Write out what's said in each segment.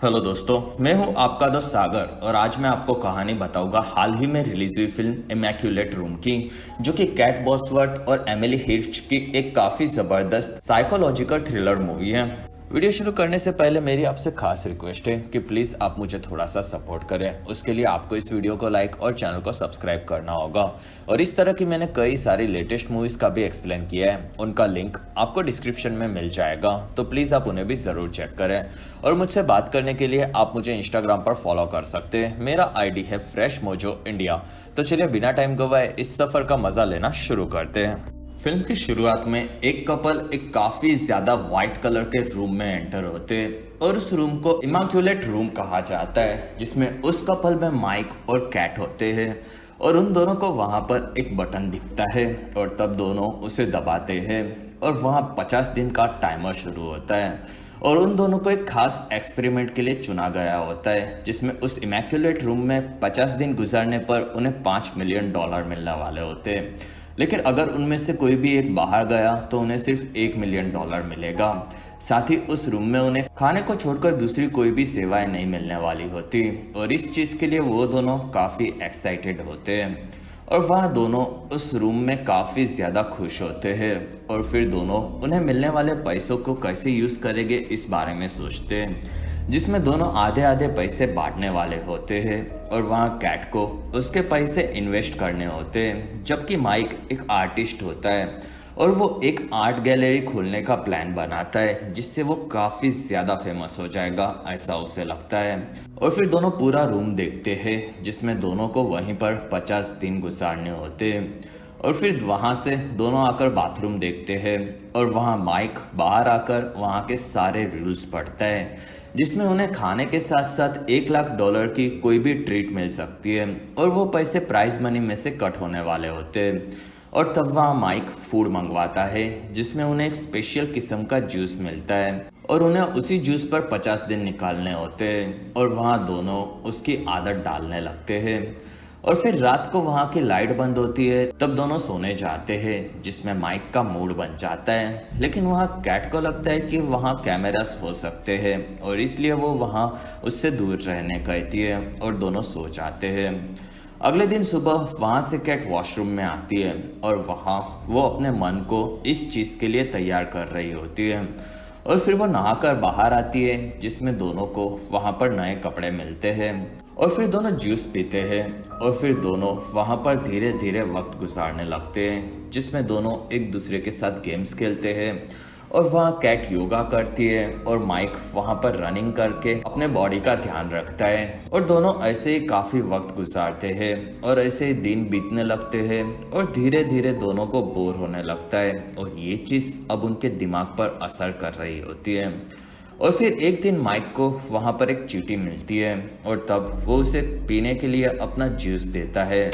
Hello दोस्तों, मैं हूं आपका दोस्त सागर और आज मैं आपको कहानी बताऊंगा हाल ही में रिलीज हुई फिल्म इमैक्युलेट रूम की, जो कि कैट बॉसवर्थ और एमिली हिर्च की एक काफी जबरदस्त साइकोलॉजिकल थ्रिलर मूवी है। वीडियो शुरू करने से पहले मेरी आपसे खास रिक्वेस्ट है कि प्लीज आप मुझे थोड़ा सा सपोर्ट करें। उसके लिए आपको इस वीडियो को लाइक और चैनल को सब्सक्राइब करना होगा। और इस तरह की मैंने कई सारी लेटेस्ट मूवीज का भी एक्सप्लेन किया है, उनका लिंक आपको डिस्क्रिप्शन में मिल जाएगा, तो प्लीज आप उन्हें भी जरूर चेक करें। और मुझसे बात करने के लिए आप मुझे इंस्टाग्राम पर फॉलो कर सकते हैं। मेरा आईडी है फ्रेश मोजो इंडिया। तो चलिए बिना टाइम गवाए इस सफर का मजा लेना शुरू करते हैं। फिल्म की शुरुआत में एक कपल एक काफी ज्यादा व्हाइट कलर के रूम में एंटर होते हैं और उस रूम को इमैक्युलेट रूम कहा जाता है, जिसमें उस कपल में माइक और कैट होते हैं और उन दोनों को वहां पर एक बटन दिखता है और तब दोनों उसे दबाते हैं और वहां 50 दिन का टाइमर शुरू होता है और उन दोनों को एक खास एक्सपेरिमेंट के लिए चुना गया होता है, जिसमें उस इमैक्युलेट रूम में 50 दिन गुजरने पर उन्हें $5 मिलियन मिलने वाले होते हैं। लेकिन अगर उनमें से कोई भी एक बाहर गया तो उन्हें सिर्फ $1 मिलियन मिलेगा। साथ ही उस रूम में उन्हें खाने को छोड़कर दूसरी कोई भी सेवाएं नहीं मिलने वाली होती और इस चीज के लिए वो दोनों काफी एक्साइटेड होते हैं और वह दोनों उस रूम में काफी ज्यादा खुश होते हैं और फिर दोनों उन्हें मिलने वाले पैसों को कैसे यूज करेंगे इस बारे में सोचते हैं, जिसमें दोनों आधे आधे पैसे बांटने वाले होते हैं और वहाँ कैट को उसके पैसे इन्वेस्ट करने होते हैं, जबकि माइक एक आर्टिस्ट होता है और वो एक आर्ट गैलरी खोलने का प्लान बनाता है, जिससे वो काफी ज्यादा फेमस हो जाएगा, ऐसा उसे लगता है। और फिर दोनों पूरा रूम देखते हैं, जिसमें दोनों को वहीं पर 50 दिन गुजारने होते हैं और फिर वहाँ से दोनों आकर बाथरूम देखते हैं और वहाँ माइक बाहर आकर वहाँ के सारे रूल्स पढ़ता है, जिसमें उन्हें खाने के साथ साथ $1 लाख की कोई भी ट्रीट मिल सकती है और वो पैसे प्राइज मनी में से कट होने वाले होते हैं। और तब वहाँ माइक फूड मंगवाता है, जिसमें उन्हें एक स्पेशल किस्म का जूस मिलता है और उन्हें उसी जूस पर 50 दिन निकालने होते हैं और वहाँ दोनों उसकी आदत डालने लगते हैं। और फिर रात को वहाँ की लाइट बंद होती है, तब दोनों सोने जाते हैं, जिसमें माइक का मूड बन जाता है। लेकिन वहाँ कैट को लगता है कि वहाँ कैमरास हो सकते हैं और इसलिए वो वहाँ उससे दूर रहने कहती है और दोनों सो जाते हैं। अगले दिन सुबह वहाँ से कैट वॉशरूम में आती है और वहाँ वो अपने मन को इस चीज़ के लिए तैयार कर रही होती है और फिर वो नहाकर बाहर आती है, जिसमें दोनों को वहाँ पर नए कपड़े मिलते हैं और फिर दोनों जूस पीते हैं और फिर दोनों वहाँ पर धीरे धीरे वक्त गुजारने लगते हैं, जिसमें दोनों एक दूसरे के साथ गेम्स खेलते हैं और वहाँ कैट योगा करती है और माइक वहाँ पर रनिंग करके अपने बॉडी का ध्यान रखता है और दोनों ऐसे ही काफी वक्त गुजारते हैं और ऐसे ही दिन बीतने लगते हैं और धीरे धीरे दोनों को बोर होने लगता है और ये चीज अब उनके दिमाग पर असर कर रही होती है। और फिर एक दिन माइक को वहाँ पर एक चींटी मिलती है और तब वो उसे पीने के लिए अपना जूस देता है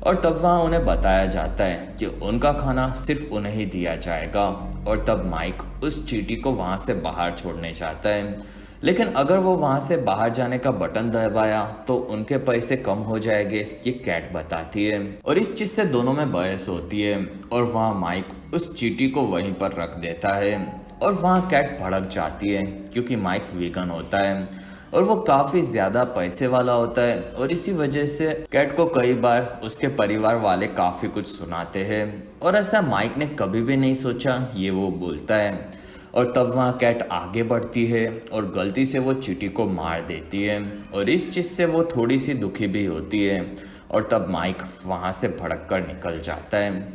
और तब वहाँ उन्हें बताया जाता है कि उनका खाना सिर्फ उन्हें ही दिया जाएगा और तब माइक उस चींटी को वहाँ से बाहर छोड़ने चाहता है। लेकिन अगर वो वहाँ से बाहर जाने का बटन दबाया तो उनके पैसे कम हो जाएंगे, ये कैट बताती है और इस चीज से दोनों में बहस होती है और वहाँ माइक उस चींटी को वहीं पर रख देता है और वहाँ कैट भड़क जाती है क्योंकि माइक वीगन होता है और वो काफी ज्यादा पैसे वाला होता है और इसी वजह से कैट को कई बार उसके परिवार वाले काफी कुछ सुनाते हैं और ऐसा माइक ने कभी भी नहीं सोचा, ये वो बोलता है। और तब वहाँ कैट आगे बढ़ती है और गलती से वो चींटी को मार देती है और इस चीज से वो थोड़ी सी दुखी भी होती है और तब माइक वहाँ से भड़क कर निकल जाता है।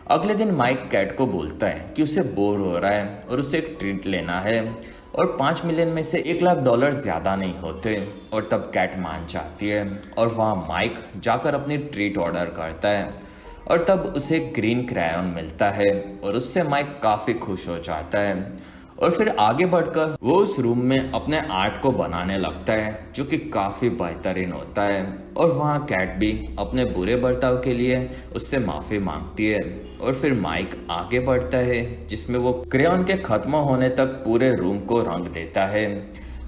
अगले दिन माइक कैट को बोलता है कि उसे बोर हो रहा है और उसे एक ट्रीट लेना है और 5 मिलियन में से $1 लाख ज्यादा नहीं होते और तब कैट मान जाती है और वहाँ माइक जाकर अपनी ट्रीट ऑर्डर करता है और तब उसे ग्रीन क्रायन मिलता है और उससे माइक काफी खुश हो जाता है और फिर आगे बढ़कर वो उस रूम में अपने आर्ट को बनाने लगता है, जो कि काफी बेहतरीन होता है और वहाँ कैट भी अपने बुरे बर्ताव के लिए उससे माफी मांगती है और फिर माइक आगे बढ़ता है, जिसमें वो क्रेयॉन के खत्म होने तक पूरे रूम को रंग देता है।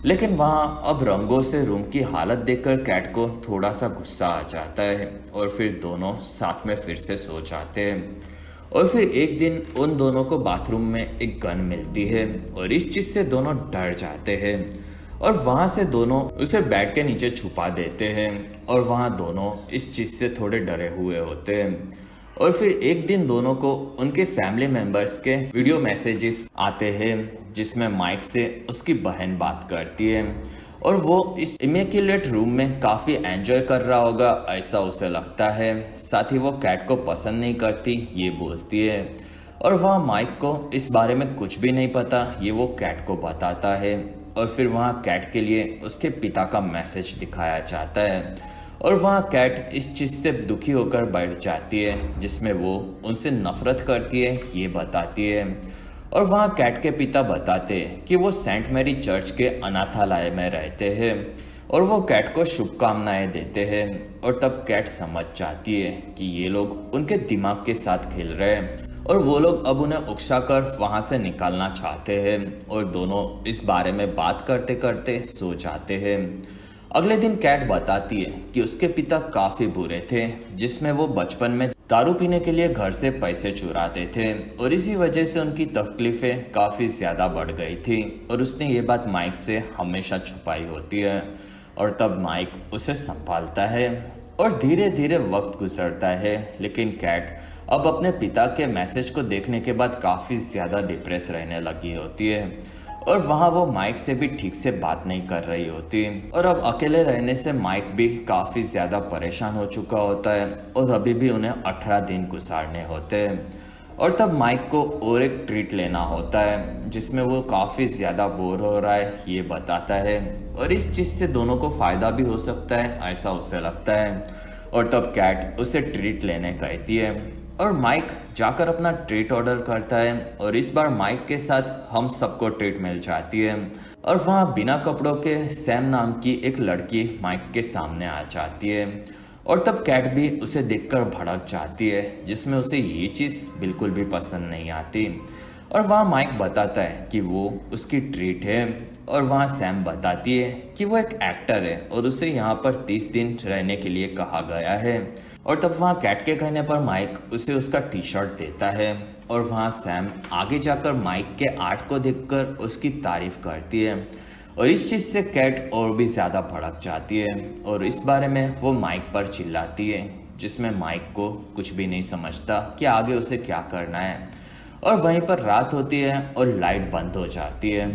लेकिन वहाँ अब रंगों से रूम की हालत देखकर कैट को थोड़ा सा गुस्सा आ जाता है और फिर दोनों साथ में फिर से सो जाते हैं। और फिर एक दिन उन दोनों को बाथरूम में एक गन मिलती है और इस चीज से दोनों डर जाते हैं और वहां से दोनों उसे बेड के नीचे छुपा देते हैं और वहां दोनों इस चीज से थोड़े डरे हुए होते हैं। और फिर एक दिन दोनों को उनके फैमिली मेंबर्स के वीडियो मैसेजेस आते हैं जिसमें माइक से उसकी बहन बात करती है और वो इस इमेक्युलेट रूम में काफी एंजॉय कर रहा होगा ऐसा उसे लगता है। साथ ही वो कैट को पसंद नहीं करती ये बोलती है और वहाँ माइक को इस बारे में कुछ भी नहीं पता ये वो कैट को बताता है। और फिर वहाँ कैट के लिए उसके पिता का मैसेज दिखाया जाता है और वहाँ कैट इस चीज से दुखी होकर बैठ जाती है जिसमें वो उनसे नफरत करती है ये बताती है। और वहाँ कैट के पिता बताते हैं कि वो सेंट मैरी चर्च के अनाथालय में रहते हैं और वो कैट को शुभकामनाएं देते हैं। और तब कैट समझ जाती है कि ये लोग उनके दिमाग के साथ खेल रहे हैं और वो लोग अब उन्हें उकसाकर वहां से निकालना चाहते हैं और दोनों इस बारे में बात करते करते सो जाते हैं। अगले दिन कैट बताती है कि उसके पिता काफी बुरे थे जिसमें वो बचपन में दारू पीने के लिए घर से पैसे चुराते थे और इसी वजह से उनकी तकलीफें काफी ज्यादा बढ़ गई थी और उसने ये बात माइक से हमेशा छुपाई होती है। और तब माइक उसे संभालता है और धीरे धीरे वक्त गुजरता है लेकिन कैट अब अपने पिता के मैसेज को देखने के बाद काफी ज्यादा डिप्रेस रहने लगी होती है और वहाँ वो माइक से भी ठीक से बात नहीं कर रही होती और अब अकेले रहने से माइक भी काफी ज्यादा परेशान हो चुका होता है और अभी भी उन्हें 18 दिन गुजारने होते हैं। और तब माइक को और एक ट्रीट लेना होता है जिसमें वो काफी ज्यादा बोर हो रहा है ये बताता है और इस चीज से दोनों को फायदा भी हो सकता है ऐसा उसे लगता है। और तब कैट उसे ट्रीट लेने कहती है और माइक जाकर अपना ट्रीट ऑर्डर करता है और इस बार माइक के साथ हम सबको ट्रीट मिल जाती है और वहाँ बिना कपड़ों के सैम नाम की एक लड़की माइक के सामने आ जाती है और तब कैट भी उसे देखकर भड़क जाती है जिसमें उसे ये चीज़ बिल्कुल भी पसंद नहीं आती। और वहाँ माइक बताता है कि वो उसकी ट्रीट है और वहाँ सैम बताती है कि वो एक एक्टर है और उसे यहाँ पर 30 दिन रहने के लिए कहा गया है। और तब वहाँ कैट के कहने पर माइक उसे उसका टी शर्ट देता है और वहाँ सैम आगे जाकर माइक के आर्ट को देखकर उसकी तारीफ करती है और इस चीज़ से कैट और भी ज़्यादा भड़क जाती है और इस बारे में वो माइक पर चिल्लाती है जिसमें माइक को कुछ भी नहीं समझता कि आगे उसे क्या करना है। और वहीं पर रात होती है और लाइट बंद हो जाती है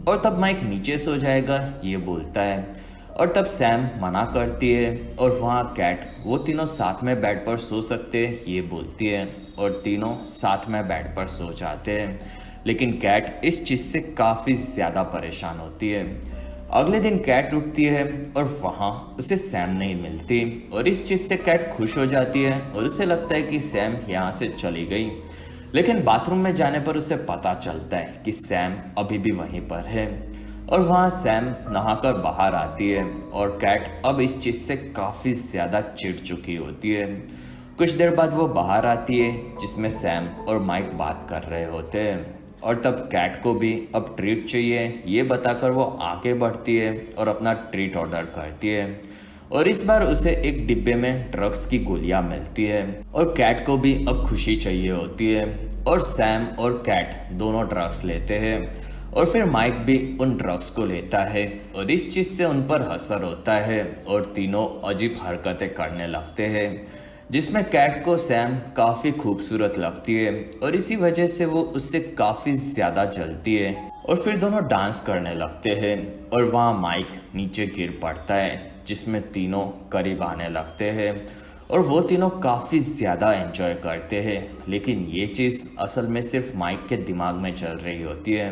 और तब माइक नीचे सो जाएगा ये बोलता है और तब सैम मना करती है और वहाँ कैट वो तीनों साथ में बेड पर सो सकते हैं ये बोलती है और तीनों साथ में बेड पर सो जाते हैं लेकिन कैट इस चीज़ से काफ़ी ज़्यादा परेशान होती है। अगले दिन कैट उठती है और वहाँ उसे सैम नहीं मिलती और इस चीज़ से कैट खुश हो जाती है और उसे लगता है कि सैम यहाँ से चली गई। लेकिन बाथरूम में जाने पर उसे पता चलता है कि सैम अभी भी वहीं पर है और वहाँ सैम नहाकर बाहर आती है और कैट अब इस चीज़ से काफ़ी ज़्यादा चिढ़ चुकी होती है। कुछ देर बाद वो बाहर आती है जिसमें सैम और माइक बात कर रहे होते हैं और तब कैट को भी अब ट्रीट चाहिए ये बताकर वो आगे बढ़ती है और अपना ट्रीट ऑर्डर करती है और इस बार उसे एक डिब्बे में ड्रग्स की गोलियां मिलती है और कैट को भी अब खुशी चाहिए होती है और सैम और कैट दोनों ड्रग्स लेते हैं और फिर माइक भी उन ड्रग्स को लेता है और इस चीज़ से उन पर असर होता है और तीनों अजीब हरकतें करने लगते हैं जिसमें कैट को सैम काफ़ी खूबसूरत लगती है और इसी वजह से वो उससे काफ़ी ज़्यादा जलती है और फिर दोनों डांस करने लगते हैं और वहाँ माइक नीचे गिर पड़ता है जिसमें तीनों करीब आने लगते हैं और वो तीनों काफ़ी ज़्यादा एंजॉय करते हैं लेकिन ये चीज़ असल में सिर्फ माइक के दिमाग में चल रही होती है।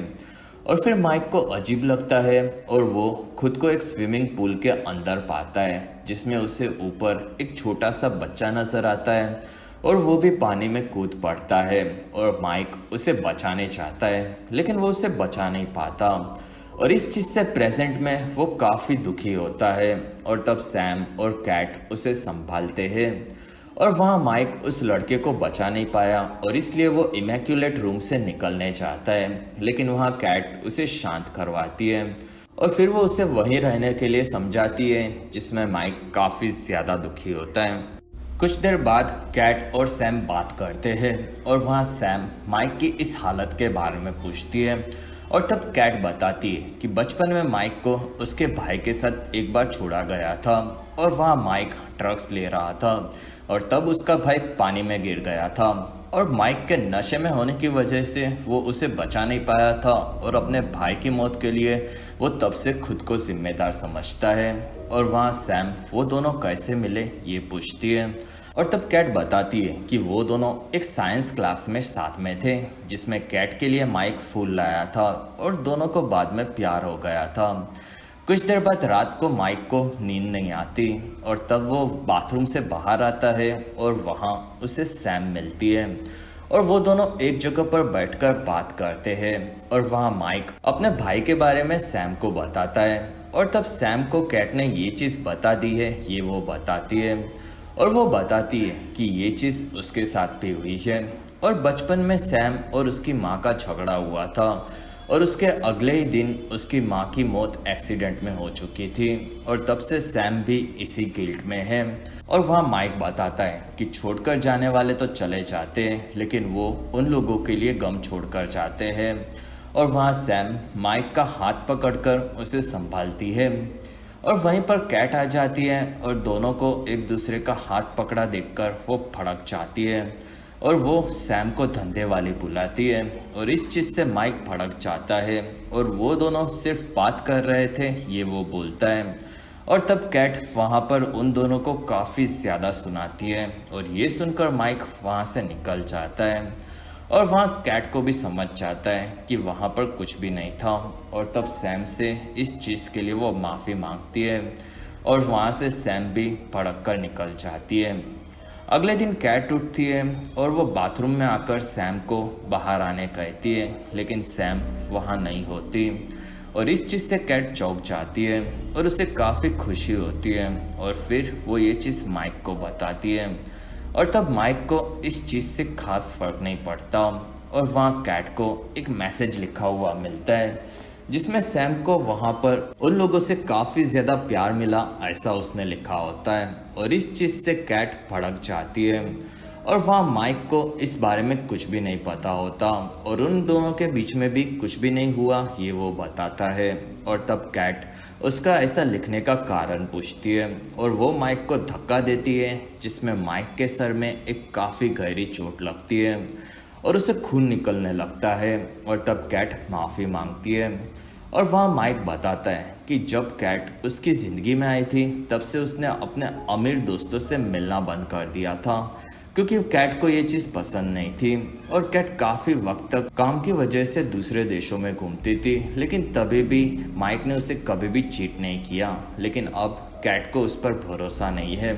और फिर माइक को अजीब लगता है और वो खुद को एक स्विमिंग पूल के अंदर पाता है जिसमें उसे ऊपर एक छोटा सा बच्चा नजर आता है और वो भी पानी में कूद पड़ता है और माइक उसे बचाने चाहता है लेकिन वो उसे बचा नहीं पाता और इस चीज़ से प्रेजेंट में वो काफ़ी दुखी होता है और तब सैम और कैट उसे संभालते हैं और वहाँ माइक उस लड़के को बचा नहीं पाया और इसलिए वो इमैक्युलेट रूम से निकलने चाहता है लेकिन वहाँ कैट उसे शांत करवाती है और फिर वो उसे वहीं रहने के लिए समझाती है जिसमें माइक काफ़ी ज़्यादा दुखी होता है। कुछ देर बाद कैट और सैम बात करते हैं और वहाँ सैम माइक की इस हालत के बारे में पूछती है और तब कैट बताती है कि बचपन में माइक को उसके भाई के साथ एक बार छोड़ा गया था और वहाँ माइक ड्रग्स ले रहा था और तब उसका भाई पानी में गिर गया था और माइक के नशे में होने की वजह से वो उसे बचा नहीं पाया था और अपने भाई की मौत के लिए वो तब से खुद को जिम्मेदार समझता है। और वहाँ सैम वो दोनों कैसे मिले ये पूछती है और तब कैट बताती है कि वो दोनों एक साइंस क्लास में साथ में थे जिसमें कैट के लिए माइक फूल लाया था और दोनों को बाद में प्यार हो गया था। कुछ देर बाद रात को माइक को नींद नहीं आती और तब वो बाथरूम से बाहर आता है और वहाँ उसे सैम मिलती है और वो दोनों एक जगह पर बैठकर बात करते हैं और वहाँ माइक अपने भाई के बारे में सैम को बताता है और तब सैम को कैट ने ये चीज़ बता दी है ये वो बताती है और वो बताती है कि ये चीज़ उसके साथ भी हुई है और बचपन में सैम और उसकी माँ का झगड़ा हुआ था और उसके अगले ही दिन उसकी माँ की मौत एक्सीडेंट में हो चुकी थी और तब से सैम भी इसी गिल्ट में है। और वहाँ माइक बताता है कि छोड़कर जाने वाले तो चले जाते हैं लेकिन वो उन लोगों के लिए गम छोड़कर जाते हैं। और वहाँ सैम माइक का हाथ पकड़कर उसे संभालती है और वहीं पर कैट आ जाती है और दोनों को एक दूसरे का हाथ पकड़ा देखकर वो भड़क जाती है और वो सैम को धंधे वाली बुलाती है और इस चीज़ से माइक भड़क जाता है और वो दोनों सिर्फ बात कर रहे थे ये वो बोलता है। और तब कैट वहाँ पर उन दोनों को काफ़ी ज़्यादा सुनाती है और ये सुनकर माइक वहाँ से निकल जाता है और वहाँ कैट को भी समझ जाता है कि वहाँ पर कुछ भी नहीं था और तब सैम से इस चीज़ के लिए वो माफ़ी मांगती है और वहाँ से सैम भी भड़क कर निकल जाती है। अगले दिन कैट उठती है और वो बाथरूम में आकर सैम को बाहर आने कहती है लेकिन सैम वहाँ नहीं होती और इस चीज़ से कैट चौंक जाती है और उसे काफ़ी खुशी होती है और फिर वो ये चीज़ माइक को बताती है और तब माइक को इस चीज़ से खास फर्क नहीं पड़ता और वहाँ कैट को एक मैसेज लिखा हुआ मिलता है जिसमें सैम को वहाँ पर उन लोगों से काफ़ी ज़्यादा प्यार मिला ऐसा उसने लिखा होता है और इस चीज़ से कैट भड़क जाती है और वहाँ माइक को इस बारे में कुछ भी नहीं पता होता और उन दोनों के बीच में भी कुछ भी नहीं हुआ ये वो बताता है और तब कैट उसका ऐसा लिखने का कारण पूछती है और वो माइक को धक्का देती है जिसमें माइक के सर में एक काफ़ी गहरी चोट लगती है और उसे खून निकलने लगता है और तब कैट माफ़ी मांगती है और वहाँ माइक बताता है कि जब कैट उसकी ज़िंदगी में आई थी तब से उसने अपने अमीर दोस्तों से मिलना बंद कर दिया था क्योंकि कैट को ये चीज़ पसंद नहीं थी और कैट काफ़ी वक्त तक काम की वजह से दूसरे देशों में घूमती थी लेकिन तभी भी माइक ने उसे कभी भी चीट नहीं किया। लेकिन अब कैट को उस पर भरोसा नहीं है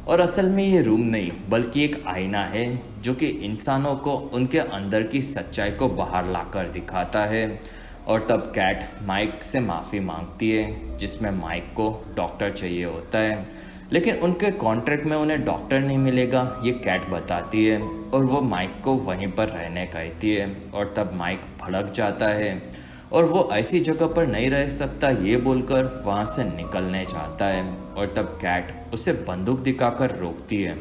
और असल में ये रूम नहीं बल्कि एक आईना है जो कि इंसानों को उनके अंदर की सच्चाई को बाहर लाकर दिखाता है। और तब कैट माइक से माफ़ी मांगती है जिसमें माइक को डॉक्टर चाहिए होता है लेकिन उनके कॉन्ट्रैक्ट में उन्हें डॉक्टर नहीं मिलेगा ये कैट बताती है और वो माइक को वहीं पर रहने कहती है और तब माइक भड़क जाता है और वो ऐसी जगह पर नहीं रह सकता ये बोलकर वहाँ से निकलने जाता है और तब कैट उसे बंदूक दिखाकर रोकती है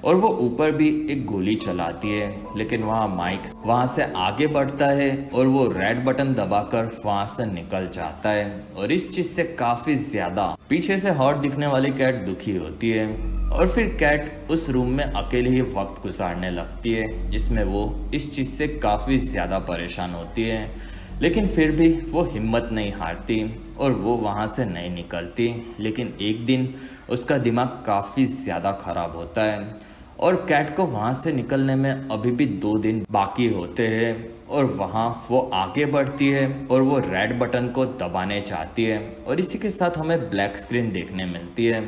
और वो ऊपर भी एक गोली चलाती है लेकिन वहाँ माइक वहाँ से आगे बढ़ता है और वो रेड बटन दबाकर वहाँ से निकल जाता है और इस चीज़ से काफ़ी ज़्यादा पीछे से हॉट दिखने वाली कैट दुखी होती है और फिर कैट उस रूम में अकेले ही वक्त गुजारने लगती है जिसमें वो इस चीज़ से काफ़ी ज़्यादा परेशान होती है लेकिन फिर भी वो हिम्मत नहीं हारती और वो वहाँ से नहीं निकलती। लेकिन एक दिन उसका दिमाग काफ़ी ज़्यादा ख़राब होता है और कैट को वहाँ से निकलने में अभी भी 2 दिन बाकी होते हैं और वहाँ वो आगे बढ़ती है और वो रेड बटन को दबाने चाहती है और इसी के साथ हमें ब्लैक स्क्रीन देखने मिलती है।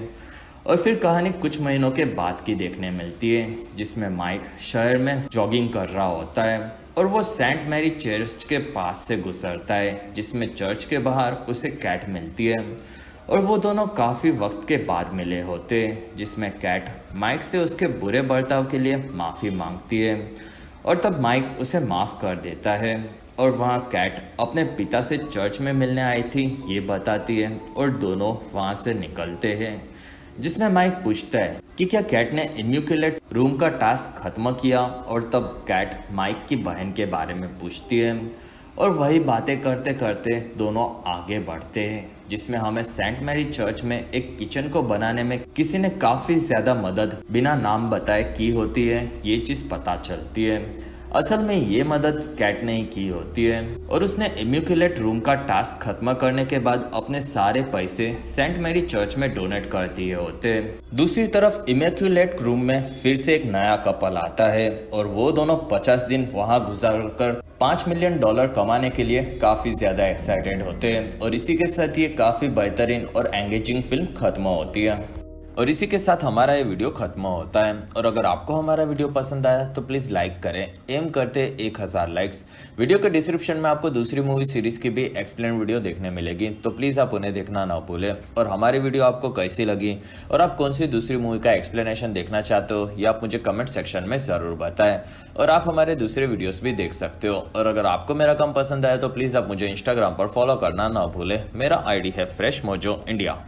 और फिर कहानी कुछ महीनों के बाद की देखने मिलती है जिसमें माइक शहर में जॉगिंग कर रहा होता है और वो सेंट मैरी चर्च के पास से गुजरता है जिसमें चर्च के बाहर उसे कैट मिलती है और वो दोनों काफ़ी वक्त के बाद मिले होते जिसमें कैट माइक से उसके बुरे बर्ताव के लिए माफ़ी मांगती है और तब माइक उसे माफ़ कर देता है और वहाँ कैट अपने पिता से चर्च में मिलने आई थी ये बताती है और दोनों वहाँ से निकलते हैं जिसमें माइक पूछता है कि क्या कैट ने इम्यूकुलेट रूम का टास्क खत्म किया और तब कैट माइक की बहन के बारे में पूछती है और वही बातें करते करते दोनों आगे बढ़ते हैं, जिसमें हमें सेंट मैरी चर्च में एक किचन को बनाने में किसी ने काफी ज्यादा मदद बिना नाम बताए की होती है, ये चीज पता चलती है। असल में ये मदद कैट ने ही की होती है और उसने इमैक्युलेट रूम का टास्क खत्म करने के बाद अपने सारे पैसे सेंट मैरी चर्च में डोनेट कर दिए होते। दूसरी तरफ इमैक्युलेट रूम में फिर से एक नया कपल आता है और वो दोनों 50 दिन वहां गुजारकर $5 मिलियन कमाने के लिए काफी ज्यादा एक्साइटेड होते हैं और इसी के साथ ये काफी बेहतरीन और एंगेजिंग फिल्म खत्म होती है। और इसी के साथ हमारा ये वीडियो खत्म होता है। और अगर आपको हमारा वीडियो पसंद आया तो प्लीज़ लाइक करें, एम करते 1000 लाइक्स। वीडियो के डिस्क्रिप्शन में आपको दूसरी मूवी सीरीज की भी एक्सप्लेन वीडियो देखने मिलेगी, तो प्लीज़ आप उन्हें देखना ना भूलें। और हमारी वीडियो आपको कैसी लगी और आप कौन सी दूसरी मूवी का एक्सप्लेनेशन देखना चाहते हो, ये आप मुझे कमेंट सेक्शन में ज़रूर बताएं। और आप हमारे दूसरे वीडियोस भी देख सकते हो। और अगर आपको मेरा काम पसंद आया तो प्लीज़ आप मुझे इंस्टाग्राम पर फॉलो करना ना भूलें। मेरा ID है फ्रेश मोजो इंडिया।